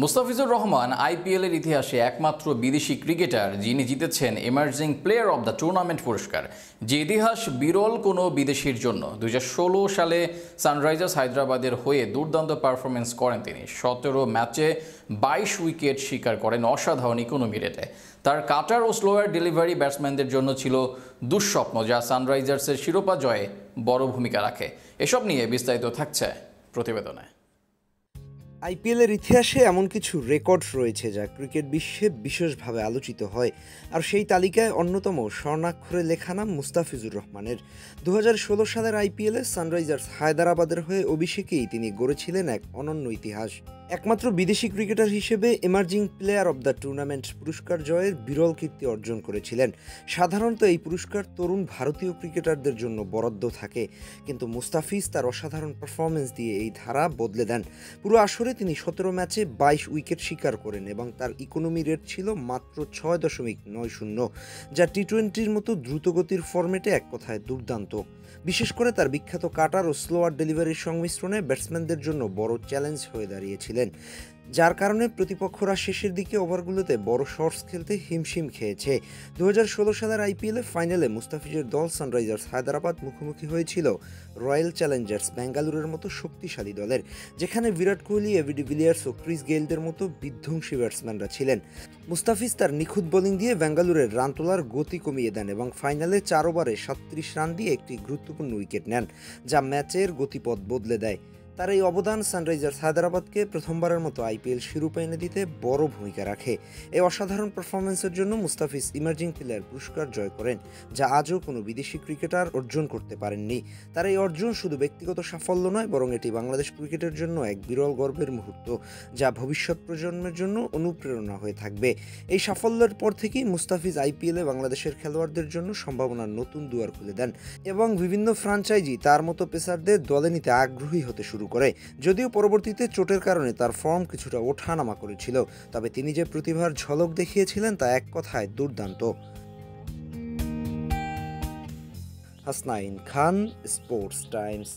মুস্তাফিজুর রহমান আইপিএলের ইতিহাসে একমাত্র বিদেশি ক্রিকেটার যিনি জিতেছেন emerging player of the tournament পুরস্কার। যে ইতিহাস বিরল কোনো বিদেশির জন্য। 2016 সালে সানরাইজার্স হায়দ্রাবাদের হয়ে দুর্দান্ত পারফরমেন্স করেন তিনি। 17 ম্যাচে 22 উইকেট শিকার করেন অসাধারণ ইকোনমি রেটে। তার কাটার ও স্লোয়ার ডেলিভারি ব্যাটসম্যানদের জন্য ছিল দুঃস্বপ্ন, যা সানরাইজার্সের শিরোপা জয়ে বড় ভূমিকা রাখে। এসব নিয়ে বিস্তারিত থাকছে প্রতিবেদনে। আইপিএলের ইতিহাসে এমন কিছু রেকর্ড রয়েছে যা ক্রিকেট বিশ্বে বিশেষভাবে আলোচিত হয়, আর সেই তালিকায় অন্যতম স্বর্ণাক্ষরে লেখা নাম মুস্তাফিজুর রহমানের। 2016 সালের আইপিএলে সানরাইজার্স হায়দ্রাবাদের হয়ে অভিষেকেই তিনি গড়েছিলেন এক অনন্য ইতিহাস। একমাত্র বিদেশি ক্রিকেটার হিসেবে emerging player of the tournament পুরস্কার জয়ের বিরল কীর্তি অর্জন করেছিলেন। সাধারণত এই পুরস্কার তরুণ ভারতীয় ক্রিকেটারদের জন্য বরাদ্দ থাকে, কিন্তু মুস্তাফিজ তার অসাধারণ পারফরমেন্স দিয়ে এই ধারা বদলে দেন। পুরো আসরে তিনি 17 ম্যাচে 22 উইকেট শিকার করেন এবং তার ইকোনমি রেট ছিল মাত্র 6.90, যা টি-20-র মতো দ্রুতগতির ফরম্যাটে এক কথায় দুর্দান্ত। বিশেষ করে তার বিখ্যাত কাটার ও স্লোয়ার ডেলিভারির সংমিশ্রণে ব্যাটসম্যানদের জন্য বড় চ্যালেঞ্জ হয়ে দাঁড়িয়েছিলেন, যার কারণে প্রতিপক্ষরা শেষের দিকে ওভারগুলোতে বড় শটস খেলতে হিমশিম খেয়েছে। 2016 সালের আইপিএলে ফাইনালে মুস্তাফিজের দল সানরাইজার্স হায়দ্রাবাদ মুখোমুখি হয়েছিল রয়্যাল চ্যালেঞ্জার্স বেঙ্গালুরুর মতো শক্তিশালী দলের, যেখানে বিরাট কোহলি, এবি ডিভিলিয়ার্স ও ক্রিস গেইলদের মতো বিধ্বংসী ব্যাটসম্যানরা ছিলেন। মুস্তাফিজ তার নিখুঁত বোলিং দিয়ে বেঙ্গালুরের রান তোলার গতি কমিয়ে দেন এবং ফাইনালে 4 ওভারে 37 রান দিয়ে একটি গুরুত্বপূর্ণ উইকেট নেন, যা ম্যাচের গতিপথ বদলে দেয়। তার এই অবদান সানরাইজার্স হায়দ্রাবাদকে প্রথমবারের মতো আইপিএল শিরোপা এনে দিতে বড় ভূমিকা রাখে। এই অসাধারণ পারফরমেন্সের জন্য মুস্তাফিজ ইমার্জিং প্লেয়ার পুরস্কার জয় করেন, যা আজও কোনো বিদেশি ক্রিকেটার অর্জন করতে পারেননি। তার এই অর্জন শুধু ব্যক্তিগত সাফল্য নয়, বরং এটি বাংলাদেশ ক্রিকেটের জন্য এক বিরল গর্বের মুহূর্ত, যা ভবিষ্যৎ প্রজন্মের জন্য অনুপ্রেরণা হয়ে থাকবে। এই সাফল্যের পর থেকেই মুস্তাফিজ আইপিএলে বাংলাদেশের খেলোয়াড়দের জন্য সম্ভাবনার নতুন দুয়ার খুলে দেন এবং বিভিন্ন ফ্র্যাঞ্চাইজি তার মতো পেসারদের দলে নিতে আগ্রহী হতে শুরু করে। যদিও পরবর্তীতে চোটের কারণে তার ফর্ম কিছুটা ওঠানামা করেছিল, তবে তিনি যে প্রতিভার ঝলক দেখিয়েছিলেন তা এক কথায় দুর্দান্ত। হাসনাইন খান, স্পোর্টস টাইমস।